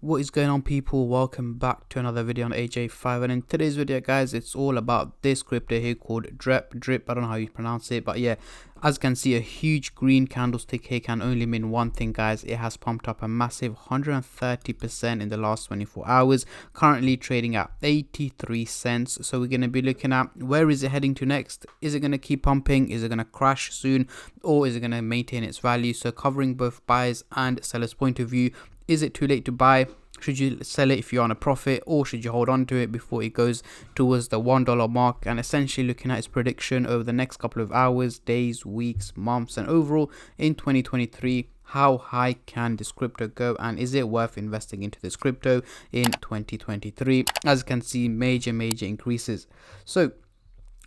What is going on, people? Welcome back to another video on AJ5, and in today's video, guys, it's all about this crypto here called Drip. I don't know how you pronounce it, but yeah, as you can see, a huge green candlestick here can only mean one thing, guys. It has pumped up a massive 130% in the last 24 hours, currently trading at 83 cents. So we're going to be looking at where is it heading to next. Is it going to keep pumping? Is it going to crash soon, or is it going to maintain its value? So covering both buyers and sellers point of view. Is it too late to buy? Should you sell it if you're on a profit, or should you hold on to it before it goes towards the $1 mark? And essentially looking at its prediction over the next couple of hours, days, weeks, months, and overall in 2023, how high can this crypto go, and is it worth investing into this crypto in 2023? As you can see, major increases. So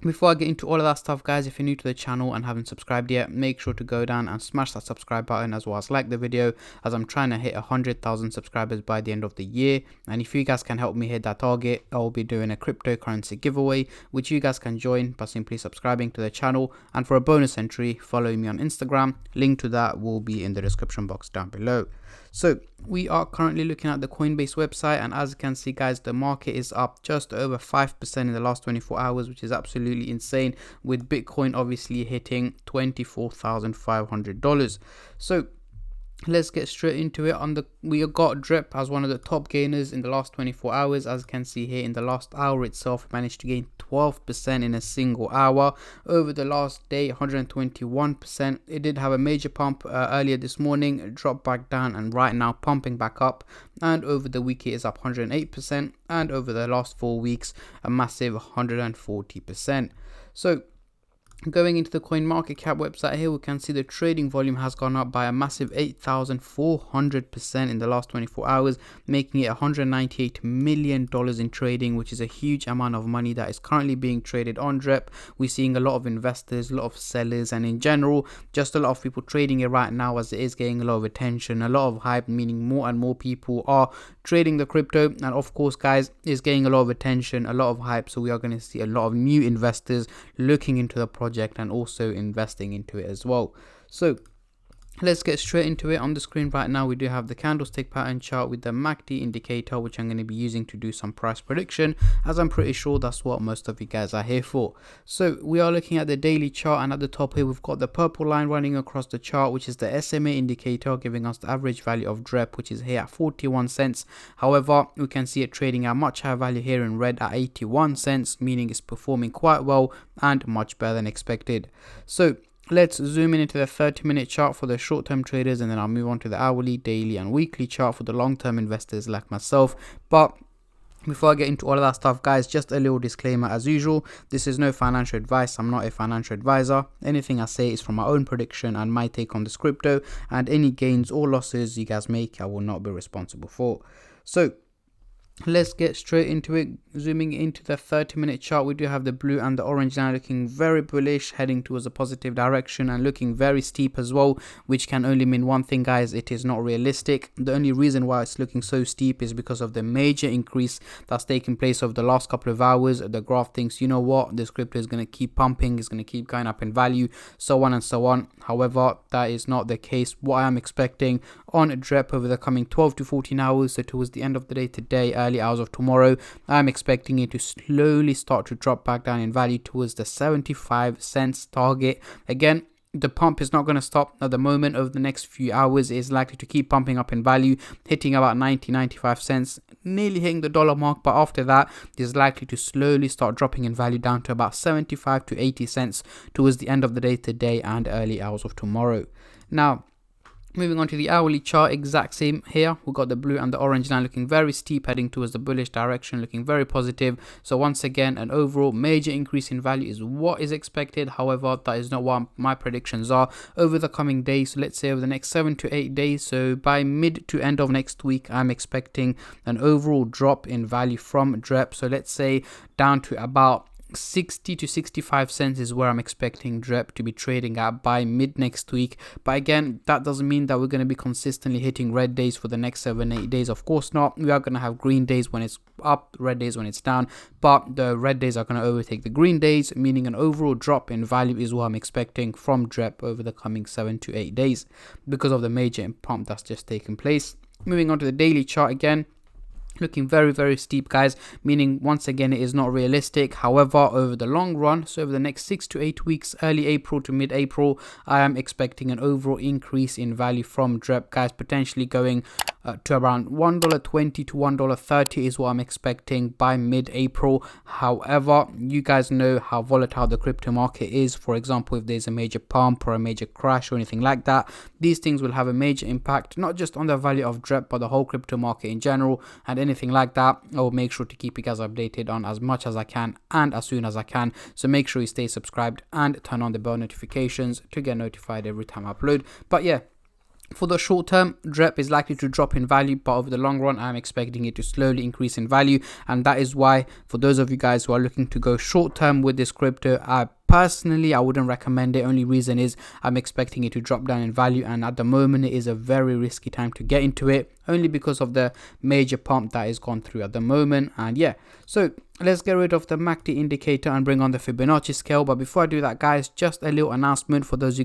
before I get into all of that stuff, guys, if you're new to the channel and haven't subscribed yet, make sure to go down and smash that subscribe button, as well as like the video, as I'm trying to hit 100,000 subscribers by the end of the year. And if you guys can help me hit that target, I'll be doing a cryptocurrency giveaway, which you guys can join by simply subscribing to the channel. And for a bonus entry, follow me on Instagram. Link to that will be in the description box down below. So we are currently looking at the Coinbase website, and as you can see, guys, the market is up just over 5% in the last 24 hours, which is absolutely insane, with Bitcoin obviously hitting $24,500. So let's get straight into it. We got Drep as one of the top gainers in the last 24 hours. As you can see here, in the last hour itself, managed to gain 12% in a single hour. Over the last day, 121%. It did have a major pump earlier this morning, dropped back down, and right now pumping back up. And over the week, it is up 108%, and over the last 4 weeks, a massive 140%. So going into the CoinMarketCap website here, we can see the trading volume has gone up by a massive 8,400% in the last 24 hours, making it $198 million in trading, which is a huge amount of money that is currently being traded on Drep. We're seeing a lot of investors, a lot of sellers, and in general, just a lot of people trading it right now, as it is getting a lot of attention, a lot of hype, meaning more and more people are trading the crypto. And of course, guys, it's getting a lot of attention, a lot of hype, so we are going to see a lot of new investors looking into the project and also investing into it as well. So let's get straight into it. On the screen right now, we do have the candlestick pattern chart with the MACD indicator, which I'm going to be using to do some price prediction, as I'm pretty sure that's what most of you guys are here for. So we are looking at the daily chart, and at the top here, we've got the purple line running across the chart, which is the SMA indicator, giving us the average value of Drep, which is here at 41 cents. However, we can see it trading at much higher value here in red at 81 cents, meaning it's performing quite well and much better than expected. So let's zoom in into the 30-minute chart for the short-term traders, and then I'll move on to the hourly, daily, and weekly chart for the long-term investors like myself. But before I get into all of that stuff, guys, just a little disclaimer as usual. This is no financial advice. I'm not a financial advisor. Anything I say is from my own prediction and my take on this crypto, and any gains or losses you guys make, I will not be responsible for. So let's get straight into it. Zooming into the 30-minute chart, we do have the blue and the orange now looking very bullish, heading towards a positive direction and looking very steep as well, which can only mean one thing, guys: it is not realistic. The only reason why it's looking so steep is because of the major increase that's taken place over the last couple of hours. The graph thinks, you know what, this crypto is going to keep pumping, it's going to keep going up in value, so on and so on. However, that is not the case. What I am expecting on Drep over the coming 12 to 14 hours, so towards the end of the day today, early hours of tomorrow, I'm expecting it to slowly start to drop back down in value towards the 75 cents target. Again, the pump is not going to stop at the moment. Over the next few hours, it is likely to keep pumping up in value, hitting about 95 cents, nearly hitting the dollar mark. But after that, it is likely to slowly start dropping in value down to about 75 to 80 cents towards the end of the day today and early hours of tomorrow. Now, moving on to the hourly chart, exact same here. We've got the blue and the orange now looking very steep, heading towards the bullish direction, looking very positive. So once again, an overall major increase in value is what is expected. However, that is not what my predictions are over the coming days. So let's say over the next 7 to 8 days. So by mid to end of next week, I'm expecting an overall drop in value from Drep. So let's say down to about 60 to 65 cents is where I'm expecting Drep to be trading at by mid next week. But again, that doesn't mean that we're going to be consistently hitting red days for the next 7-8 days. Of course not. We are going to have green days when it's up, red days when it's down, but the red days are going to overtake the green days, meaning an overall drop in value is what I'm expecting from Drep over the coming 7 to 8 days because of the major pump that's just taken place. Moving on to the daily chart again. Looking very steep, guys, meaning once again it is not realistic. However, over the long run, so over the next 6 to 8 weeks, early April to mid-April, I am expecting an overall increase in value from Drep, guys, potentially going to around $1.20 to $1.30 is what I'm expecting by mid-April. However, you guys know how volatile the crypto market is. For example, if there's a major pump or a major crash or anything like that, these things will have a major impact, not just on the value of Drep, but the whole crypto market in general. And anything like that, I will make sure to keep you guys updated on as much as I can and as soon as I can. So make sure you stay subscribed and turn on the bell notifications to get notified every time I upload. But yeah, for the short term, Drep is likely to drop in value, but over the long run, I'm expecting it to slowly increase in value. And that is why, for those of you guys who are looking to go short term with this crypto, personally, I wouldn't recommend it. Only reason is I'm expecting it to drop down in value, and at the moment it is a very risky time to get into it, only because of the major pump that is gone through at the moment. And yeah, so let's get rid of the MACD indicator and bring on the Fibonacci scale. But before I do that, guys, just a little announcement for those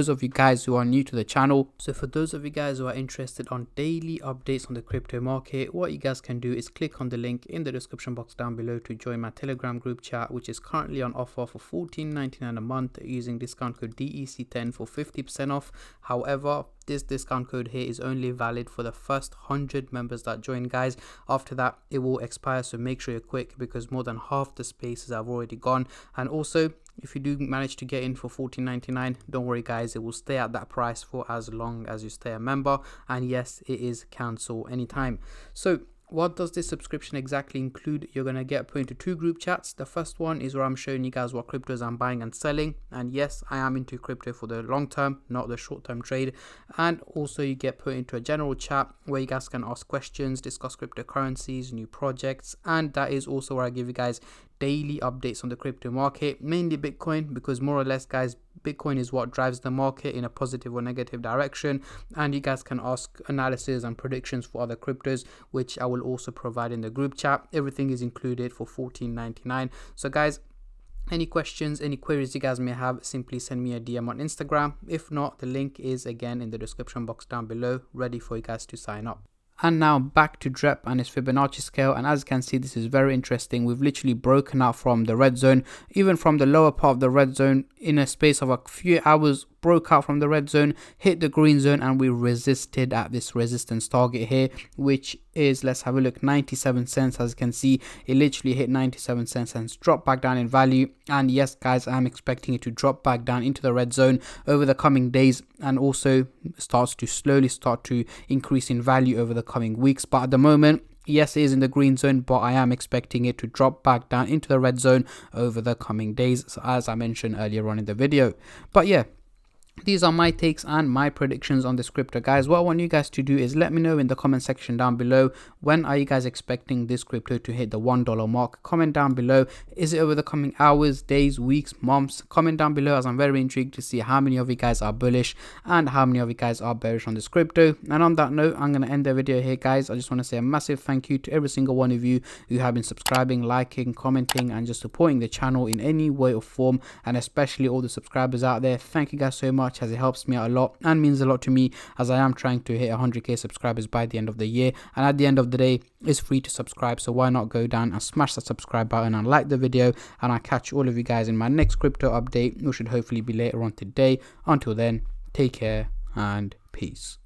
of you guys who are new to the channel. So for those of you guys who are interested on daily updates on the crypto market, what you guys can do is click on the link in the description box down below to join my Telegram group chat, which is currently on offer for $14.99 a month using discount code DEC10 for 50% off. However, this discount code here is only valid for the first 100 members that join, guys. After that, it will expire, so make sure you're quick because more than half the spaces have already gone. And also, if you do manage to get in for $14.99, don't worry, guys, it will stay at that price for as long as you stay a member. And yes, it is cancel anytime. So what does this subscription exactly include? You're going to get put into 2 group chats. The first one is where I'm showing you guys what cryptos I'm buying and selling. And yes, I am into crypto for the long term, not the short term trade. And also you get put into a general chat where you guys can ask questions, discuss cryptocurrencies, new projects. And that is also where I give you guys daily updates on the crypto market, mainly Bitcoin, because more or less, guys, Bitcoin is what drives the market in a positive or negative direction. And you guys can ask analysis and predictions for other cryptos, which I will also provide in the group chat. Everything is included for $14.99. So guys, any questions, any queries you guys may have, simply send me a DM on Instagram. If not, the link is again in the description box down below, ready for you guys to sign up. And now back to Drep and its Fibonacci scale, and as you can see, this is very interesting. We've literally broken out from the red zone, even from the lower part of the red zone, in a space of a few hours, broke out from the red zone, hit the green zone, and we resisted at this resistance target here, which is, let's have a look, 97 cents. As you can see, it literally hit 97 cents and dropped back down in value. And yes, guys, I'm expecting it to drop back down into the red zone over the coming days, and also starts to slowly start to increase in value over the coming weeks. But at the moment, yes, it is in the green zone, but I am expecting it to drop back down into the red zone over the coming days, so as I mentioned earlier on in the video. But yeah, these are my takes and my predictions on this crypto, guys. What I want you guys to do is let me know in the comment section down below, when are you guys expecting this crypto to hit the $1 mark? Comment down below. Is it over the coming hours, days, weeks, months? Comment down below, as I'm very intrigued to see how many of you guys are bullish and how many of you guys are bearish on this crypto. And on that note, I'm going to end the video here, guys. I just want to say a massive thank you to every single one of you who have been subscribing, liking, commenting, and just supporting the channel in any way or form, and especially all the subscribers out there. Thank you guys so much, as it helps me out a lot and means a lot to me, as I am trying to hit 100k subscribers by the end of the year. And at the end of the day, it's free to subscribe, so why not go down and smash that subscribe button and like the video. And I'll catch all of you guys in my next crypto update, which should hopefully be later on today. Until then, take care and peace.